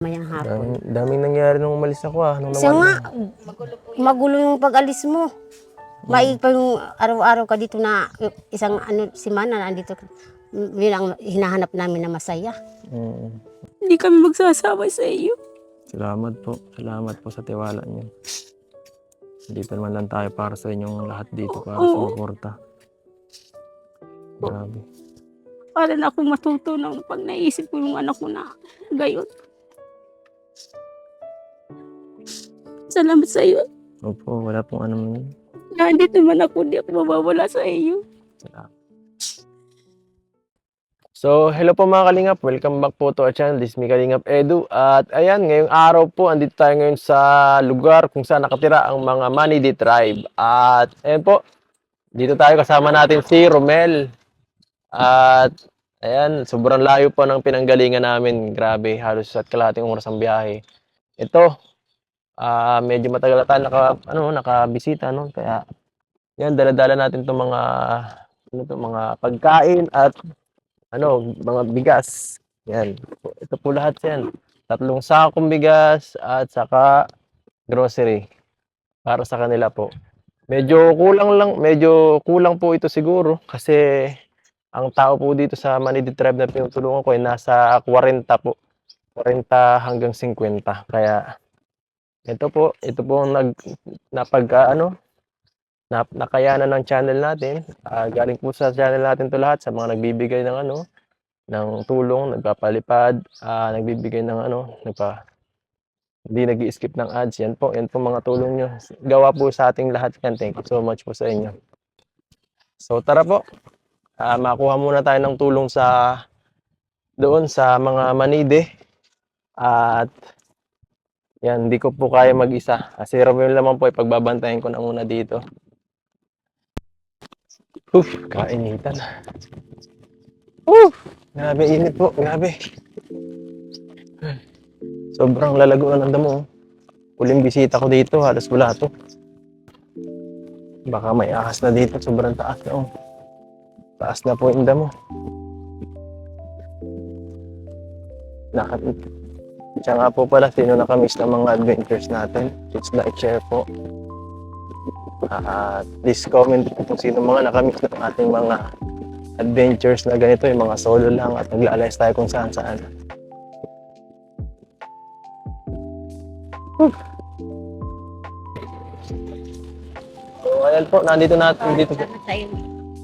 Mayang hapon. Daming nangyari nung umalis ako nung Siya nawala. nga, magulo yung pag-alis mo. May pa yung araw-araw ka dito na isang semana nandito. Yun ang hinahanap namin na masaya. Hindi kami magsasawa sa iyo. Salamat po. Salamat po sa tiwala niyo. Dito naman lang tayo para sa inyong lahat dito para sumuporta. Grabe. Para na akong matuto ng pag naisip ko yung anak ko na gayon. Salamat sa iyo. Opo, wala pong ano man. Nandito man ako, di ako mawawala sa iyo. Salamat. So, hello po mga Kalingap. Welcome back po to our channel. This is me Kalingap Edu. At ayan, ngayong araw po, andito tayo ngayon sa lugar kung saan nakatira ang mga Manidi tribe. At ayan po, dito tayo kasama natin si Romel. At ayan, sobrang layo po ng pinanggalingan namin. Grabe, halos at kalahating oras ang biyahe. Ito, medyo matagal na tayo nakabisita, no? Kaya yan, dala-dala natin itong mga pagkain at mga bigas. Yan. Ito po lahat yan. 3 sakong bigas at saka grocery para sa kanila po. Medyo kulang po ito siguro kasi ang tao po dito sa Manidi tribe na pinutulungan ko ay nasa 40 po. 40 hanggang 50. Kaya ito po ang nakayanan ng channel natin. Galing po sa channel natin to lahat sa mga nagbibigay ng tulong, nagpapalipad, nagbibigay ng hindi nag-i-skip ng ads. Yan po mga tulong nyo. Gawa po sa ating lahat yan. Thank you so much po sa inyo. So tara po. Makuha muna tayo ng tulong doon sa mga Manidi. At yan, hindi ko po kaya mag-isa. Kasi Romel naman po, pagbabantayan ko na muna dito. Kainitan. Grabe, init po. Grabe. Sobrang lalago na ng damo. Huling bisita ko dito, halos wala to. Baka may ahas na dito. Sobrang taas na. Taas na po yung damo. Siya nga po pala, sino nakamiss ng mga adventures natin. Please like, share po. Please comment po kung sino mga nakamiss ng ating mga adventures na ganito, yung mga solo lang at naglalayas tayo kung saan saan. So ayan po, nandito natin dito.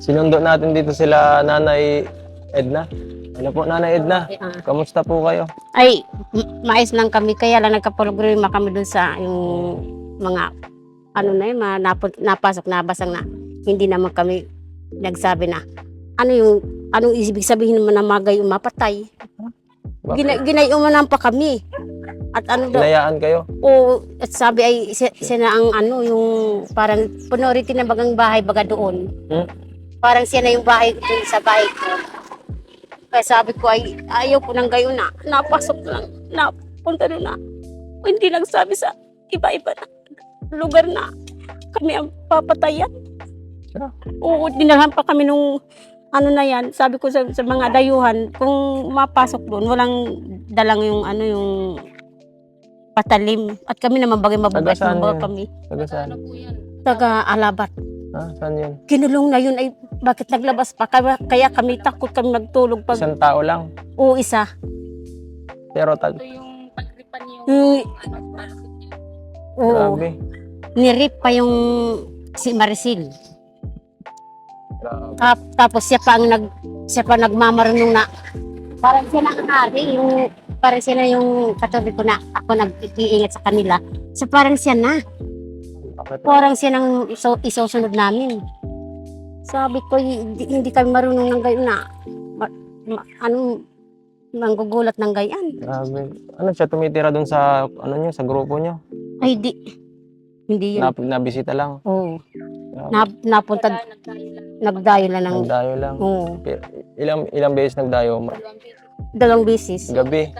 Sinundo natin dito sila Nanay Edna. Ano po, Nanay Edna? Kamusta po kayo? Ay, mais lang kami. Kaya lang nagkapologrima kami dun sa yung mga napasok na basang na hindi naman kami nagsabi na anong ibig sabihin naman na magay umapatay. Ginayumanan pa kami. At Hinayaan kayo? O at sabi ay siya na ang yung parang priority na bagang bahay baga doon. Parang siya na yung bahay doon sa bahay ko. Kaya sabi ko ay ayaw po ng gayon na napasok lang, napunta doon na. O hindi lang sabi sa iba-iba na lugar na kami ang papatayan. Oo, dinahan pa kami nung na yan. Sabi ko sa mga dayuhan, kung mapasok doon, walang dalang yung patalim. At kami naman bagay mababait ng kami. Taga saan? Taga Alabat. Saan yun? Kinulong na yun ay bakit naglabas pa? Kaya kami takot kami magtulog pag... Isang tao lang? Oo, isa. Pero Ito yung pagripan Oo. Grabe. Nirip pa yung si Maricel. Grabe. Tapos siya pa nagmamarunong na parang siya na ang hari, parang siya na yung katabi ko na ako nag-iingat sa kanila. So parang siya na. Parang siya nang isusunod namin. Sabi ko, hindi kami marunong ng gayon na manggugulat ng gayan. Grabe. Ano siya, tumitira dun sa, sa grupo niyo? Ay, hindi yun. Nabisita lang? Oo. Napunta, nagdayo lang ng... Nagdayo lang? Oo. Ilang beses nagdayo? 2 beses. Gabi?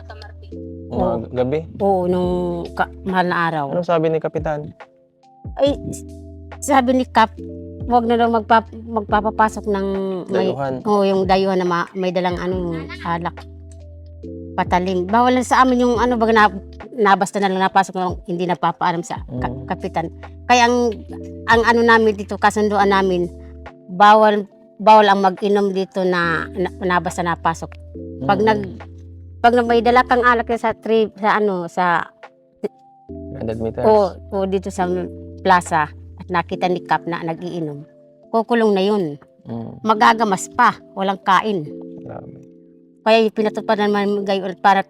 Gabi? Oo, nung mahal na araw. Anong sabi ni Kapitan? Ay, sabi ni Kap, huwag na daw magpapapasok ng Dayuhan? Oo, yung dayuhan na may dalang alak. patalim. Bawal lang sa amin yung ano, baga nabasta na lang napasok na hindi napapaalam sa kapitan. Kaya ang ano namin dito, kasunduan namin, bawal ang mag-inom dito na nabasta napasok. Pag may dala kang alak na sa trip, sa ano, sa 100 meters. o dito sa plaza at nakita ni Kap na nagiinom, kukulong na yun. Magagamas pa, walang kain. Grabe. Kaya pinatupad naman gayon para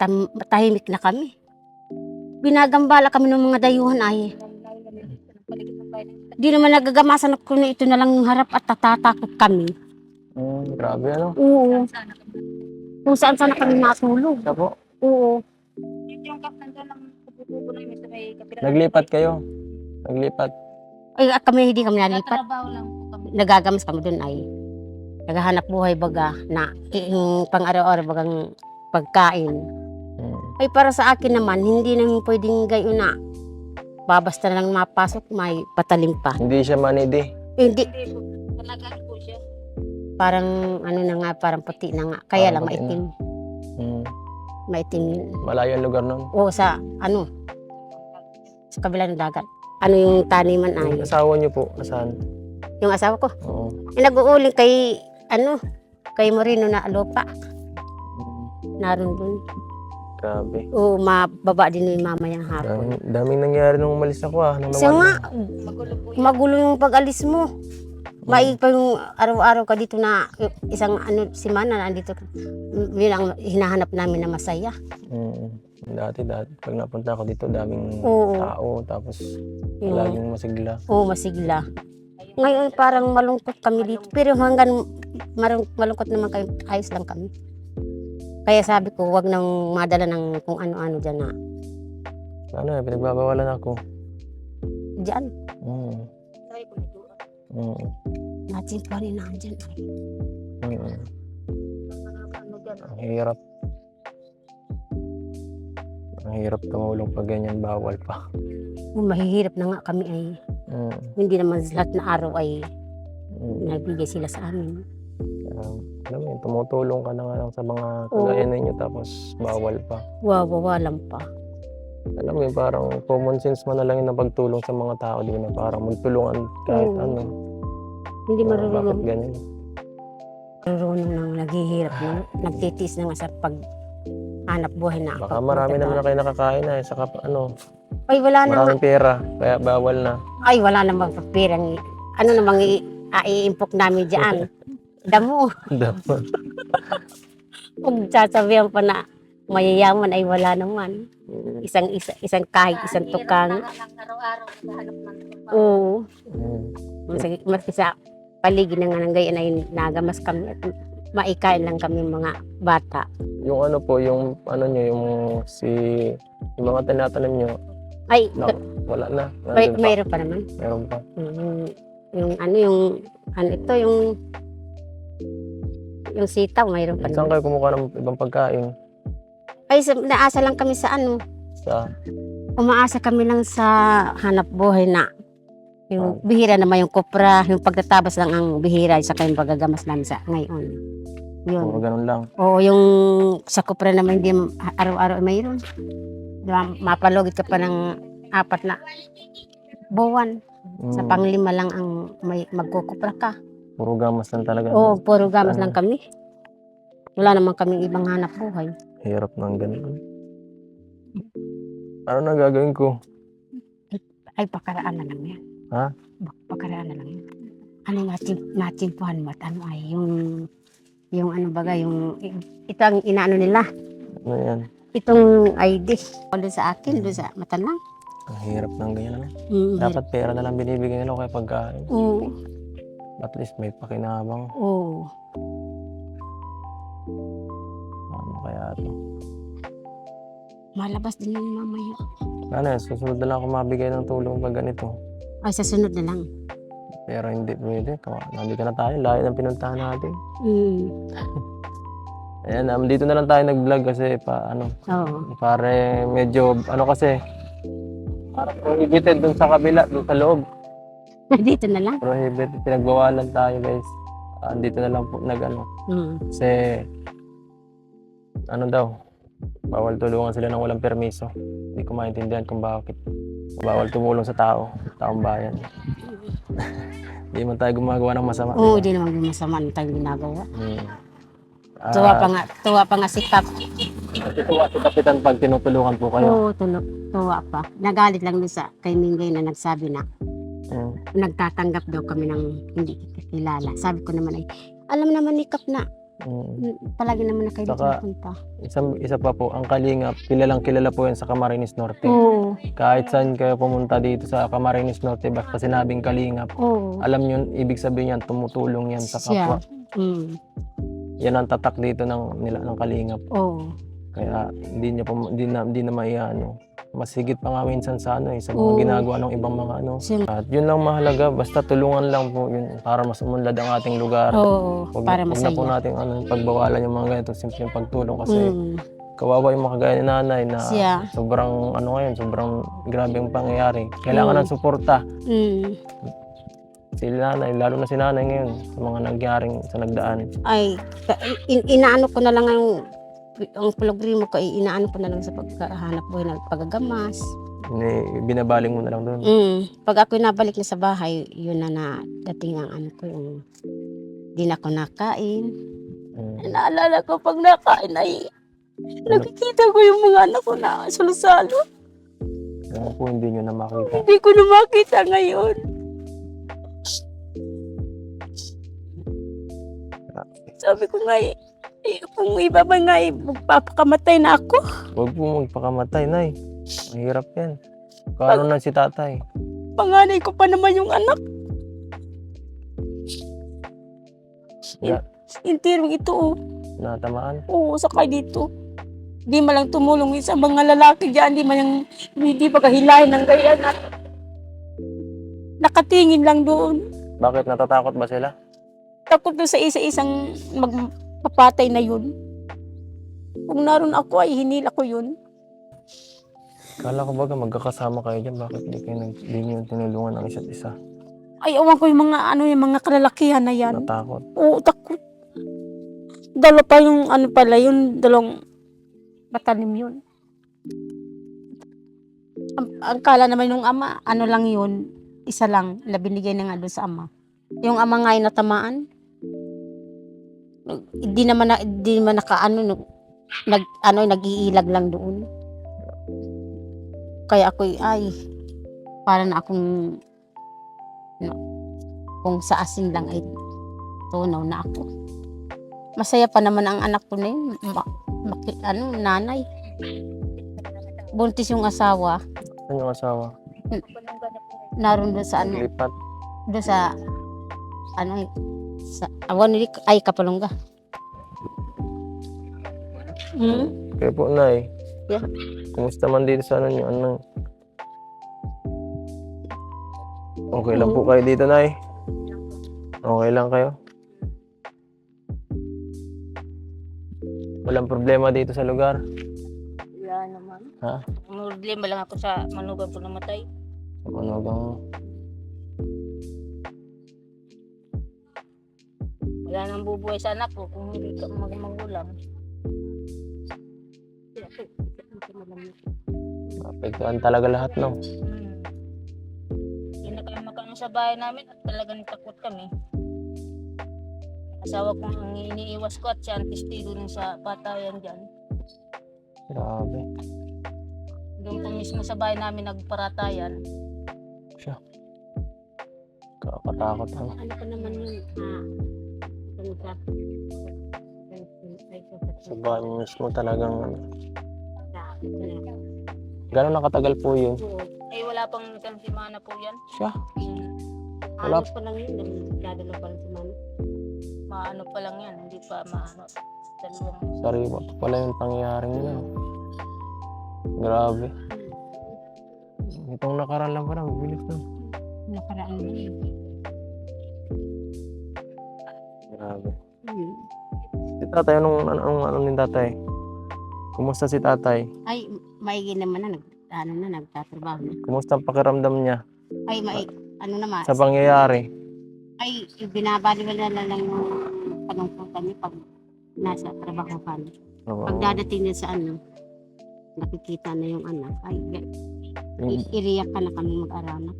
tahimik na kami. Binagambala kami ng mga dayuhan ay. Di naman nagagamasan ako na ito na lang yung harap at tatatakot kami. Grabe ano? Oo. Kung saan kami matulog. Siya po. Oo. Yung kap nandun ang kubo na yung may kapila. Naglipat kayo? Naglipat? Ay, kami hindi kami nalipat. Trabaho lang po kami. Nagagamas kami doon ay. Naghahanap buhay baga na yung pang-araw-araw bagang pagkain. Ay para sa akin naman, hindi naman pwedeng gayon na babasta na lang mapasok, may patalim pa. Hindi siya manidi. Hindi. Talaga po siya. Parang ano na nga, parang puti na nga. Kaya lang Parang puti maitim. Maitim yun. Malayo ang lugar nun. O sa ano, sa kabila ng dagat. Ano yung taniman ay. Yung asawa niyo po, asan? Yung asawa ko. Oo. Nag-uuling kay, ano, kay Moreno na lupa. Naroon dun. Grabe. O mababa din yung mamayang hapon. Daming nangyari nung umalis ako nung Siya nawala. nga, magulo yung pag-alis mo. Maig pa yung araw-araw ka dito na isang ano, simana na andito. Yun ang hinahanap namin na masaya. Dati, pag napunta ako dito, daming Oo. tao, tapos Yung- laging masigla. Oo, masigla. Ngayon parang malungkot kami dito. Pero hanggang malungkot naman kayo, ayos lang kami. Kaya sabi ko, wag nang madala ng kung ano-ano dyan na. Ano pinagbabawalan ako. Diyan, natin pa rin nandyan. Ang hirap. Ang hirap tumulong pag ganyan, bawal pa. Mahihirap na nga kami ay. Hindi naman lahat na araw ay nagbigay sila sa amin. Alam mo yun, tumutulong ka na nga lang sa mga kagaya ninyo, tapos bawal pa. Wawalan pa. Alam mo yun, parang common sense mo na lang yung pagtulong sa mga tao, di ba? Parang magtulungan kahit Oo. ano. Hindi Bakit marunong. ganyan? Marunong nang naghihirap na. Nagtitiis na nga sa paghanap buhay na. Baka marami naman na kayo nakakain na, saka ano, Ay, wala namang, maraming pera, kaya bawal na. ay, wala namang papirang. Ano namang iimpok namin dyan. Damo. Dapat. Kung sasabihan pa na mayayaman ay wala naman. Isang kahit isang tukang. Araw-araw naghahanap ng trabaho. Oo. Mm. Mas sa paligid na nga ng gayon ay nagamas kami at maikain lang kami mga bata. Yung ano po, yung ano nyo, yung mga tinatanim nyo, Ay, wala na. Nandun pa. mayroon pa naman. Meron pa. Yung ano ito, yung sitaw, mayroon pa Saan naman. kayo kumukuha ng ibang pagkain? Ay, naasa lang kami sa ano. Sa, Umaasa kami lang sa hanap buhay na yung bihira naman yung kopra, yung pagtatabas lang ang bihira sa kayong pagagamas namin sa ngayon. Yun. puro ganun lang. O yung sa kopra naman hindi araw-araw mayroon. Diba, mapalugit ka pa ng 4 na buwan. Sa panglima lang ang may magkukupra ka. Puro gamas lang talaga. O puro gamas lang kami. Wala naman kaming ibang hanap buhay. Hirap ng ganun. Ano na gagawin ko? Ay, pakaraan na lang yan. Ha? Pakaraan na lang yan. Ano natin puhan mat? Ano ay, yung ano baga, ito ang inaano nila. Ano yan? Itong ID. Doon sa akin, doon sa matanang. Ang hirap ng ganyan. Ano? Dapat pera na lang binibigyan nila kaya pagkain. Oo. At least may pakinabang. Oo. Ano kaya ito? Malabas din yung mamaya. Ano yan, susunod na lang ako mabigay ng tulong pag ganito. Ay, sa sunod na lang. Pero hindi pwede. Nandito na tayo. Layo ng pinuntahan natin. Ayan, dito na lang tayo nag-vlog kasi Oo. pare medyo, kasi, parang prohibited dun sa kabila, dun sa loob. Dito na lang. Prohibited, pinagbawalan tayo guys. Dito na lang po kasi, daw, Bawal tulungan sila ng walang permiso. Hindi ko maintindihan kung bakit. Bawal tumulong sa taong bayan. Hindi man tayo gumagawa ng masama. Oo, di di naman yung masama na tayong ginagawa. ba? Tuwa pa nga si Kap. Natutuwa si Kapitan pag tinutulungan po kayo. Oo, tuwa pa. Nagalit lang doon sa kay Mingay na nagsabi na Mm. nagtatanggap daw kami ng hindi kilala. Sabi ko naman ay, alam naman ni Kap na palagi naman na kayo Saka- pupunta. Isa pa po, ang Kalingap, kilalang kilala po yan sa Camarines Norte. Oo, Kahit saan kayo pumunta dito sa Camarines Norte, basta sinabing Kalingap, oo. alam nyo, ibig sabihin yan, tumutulong yan sa kapwa. Yan ang tatak dito ng Kalingap. Oo. Kaya hindi na maiano. Mas higit pa nga minsan sa sa mga Oo. ginagawa ng ibang mga Sim- At yun lang mahalaga, basta tulungan lang po yun para mas umunlad ang ating lugar. Oo, para Huwag na po masaya. natin pagbawalan yung mga ganito, simpleng pagtulong kasi Mm. kawawa yung mga kagaya ni nanay na Siya. sobrang sobrang grabe ang pangyayari. Kailangan Mm. ng suporta. Mm. Si nanay, lalo na si nanay ngayon sa mga nangyaring sa nagdaan. Ay, inaano ko na lang ang programa ko, inaano ko na lang sa paghahanap buhay ng pagagamas. Binabaling mo na lang doon. Pag ako nabalik na sa bahay, yun na dating ang ano ko, yung di na ako nakain. Mm. Naalala ko pag nakain ay nakikita ko yung mga anak ko na salusalo. Kaya po hindi nyo na makita. Hindi ko na makita ngayon. Sabi ko nga kung iba ba nga magpapakamatay na ako. Huwag po magpakamatay, nay. Mahirap yan. Kaano na si tatay? Panganay ko pa naman yung anak. Ya, Intirong ito oh. natamaan. Oo, sakay dito. Di man lang tumulong sa mga lalaki dyan. Di pa kahilahin ng ganyan. Nakatingin lang doon. Bakit natatakot ba sila? Takot doon sa isa-isang magpapatay na yun. Kung naroon ako ay hinila ko yun. Kala ko baga magkakasama kayo dyan. Bakit di nyo tinulungan ang isa't isa? Ay, awan ko yung mga kalalakihan na yan. Natakot. Oo, takot. Dalawa pa yung yung dalawang batalim yun. Ang kala naman nung ama, lang yun, isa lang, na binigay na nga doon sa ama. Yung ama nga ay natamaan. Hindi naman nag-iilag lang doon. Kaya ako ay para na akong kung sa asin lang ay tunaw na ako. Masaya pa naman ang anak ko na yun. Nanay. Buntis yung asawa. Saan yung asawa? Naroon doon sa Lipat. doon sa sa ay Kapalungga. Kaya po, nay. Yeah. Kumusta man dito sa nyo? Okay lang po kayo dito, nay? Okay lang kayo? Walang problema dito sa lugar? Wala naman. Ha? Problema lang ako sa manugang ko namatay. Ano bang... Wala nang bubuhay sa anak ko kung hindi ka magulang. Apektuhan talaga lahat, no? Hindi na kami makaano sa bahay namin at talagang takot kami. Asawa ko ang iniiwas ko at siya ang testigo nun sa patayan dyan. Grabe. Doon po mismo sa bahay namin nagparatayan. Siya. Kakatakot lang. Ano pa naman yun? Sa bahay mismo talagang... Gano'n nakatagal po yun? Ay wala pang isang simana po yan. Siya. Wala. Alos pa lang yun. Dadalo pa lang si Mano. Maano pa lang yan, hindi pa maano. Dalawang Sariwa pa pala yung pangyayaring yun. Ano? Grabe. Itong nakaraan lang parang bilis na. Nakaraan na yun. Grabe. Si tatay, anong ni tatay? Kumusta si tatay? Ay, maigi naman na. Nagtatrabaho na. Kumusta ang pakiramdam niya Ay, naman. sa pangyayari? Ay, binabaliwala na lang yung panungkutan niya pag nasa trabaho ka na. Oo. Pag dadating din sa ano, nakikita na yung anak, ay, iriyak ka na kami mag-aranak.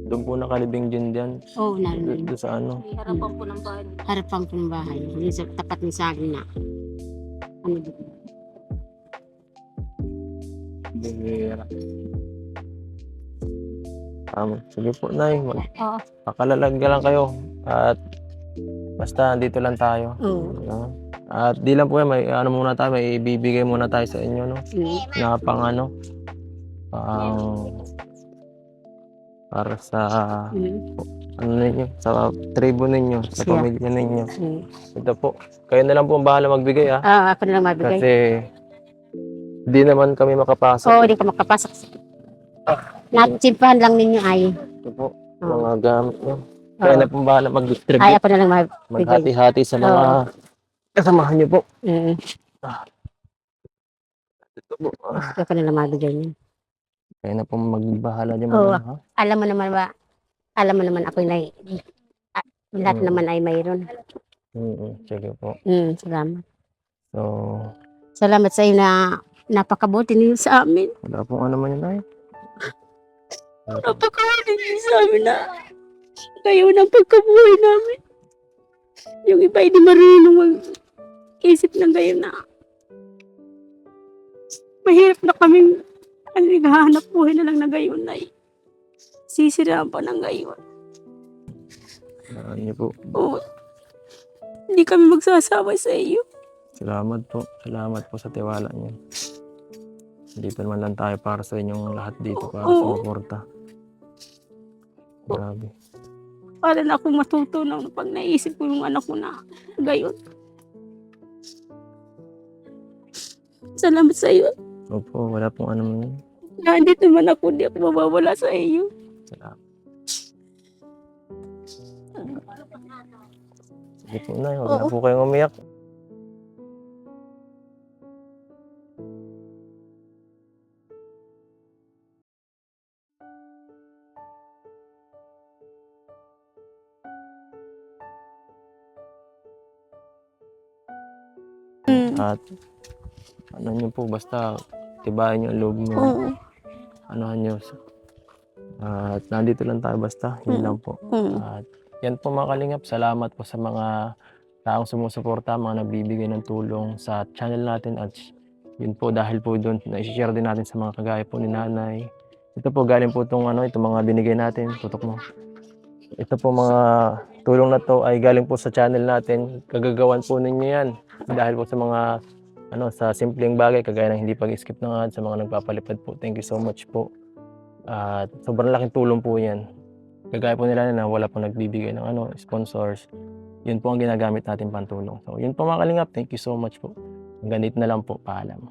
Doon po nakalibing din diyan. Oo, Doon sa ano. Harapan po ng bahay. harapan ko ng bahay. Yung sa tapat ng saging na. Ano dito? Bihira. Sige po, Nay. Oo. Pakalalag ka lang kayo. At basta dito lang tayo. Oo. No? At di lang po yan, may ano muna tayo, may ibibigay muna tayo sa inyo, no? Na pang ano, pang para sa ano ninyo, sa tribo ninyo, sa Siya. pamilya ninyo. Ito po, kayo na lang po ang bahala magbigay, ah. Ako na lang mabigay. Kasi di naman kami makapasok. Oo, hindi ka makapasok. Natsimpahan lang ninyo ay. Ito po, Oo. mga gamit nyo. Kaya na po ang bahala Ay, mag-distribute, ako na lang mabigay. maghati-hati sa mga kasamahan nyo po. Mm. Ito po. Ako na lang mabigay niyo. Kaya na po magbahala dyan, Oo. madam, ha? Alam mo naman ako na lahat Mm. naman ay mayroon. Sige po. Salamat. So, Salamat sa iyo na napakabuti niyo sa amin. wala pong ano man yun, ay. Napakabuti niyo sa amin na kayo ng pagkabuhay namin. Yung iba hindi marunong mag-isip ng gayon na mahirap na kaming naghahanap buhay na lang na gayon na sisiraan pa ng gayon. Ano niyo po. Oo. Hindi kami magsasawa sa iyo. Salamat po. Salamat po sa tiwala niyo. Dito naman lang tayo para sa inyong lahat dito, para sa Oo. suporta. Grabe. Para na akong matutunan pag naisip ko yung anak ko na gayon. Salamat sa iyo. Opo, wala pong ano man yun. Nandito man ako, di ako mawawala sa iyo. Salamat. Sige po, Nay. Huwag na Oo. po kayong umiyak. At ano nyo po, basta tibayan nyo ang loob nyo. Oo. Anuhan nyo. At nandito lang tayo basta. Yun lang po. At yan po mga kalingap. Salamat po sa mga taong sumusuporta, mga nagbibigay ng tulong sa channel natin. At yun po, dahil po doon, na-share din natin sa mga kagaya po ni Nanay. Ito po, galing po itong mga binigay natin. Tutok mo. Ito po mga tulong na to ay galing po sa channel natin. Kagagawan po ninyo yan. Dahil po sa mga sa simpleng bagay, kagaya ng hindi pag-skip ng ad, sa mga nagpapalipad po. Thank you so much po. At sobrang laking tulong po yan. Kagaya po nila na wala pong nagbibigay ng sponsors. Yun po ang ginagamit natin pantulong. So yun po mga kalingap. Thank you so much po. Hanggang dito na lang po. Paalam.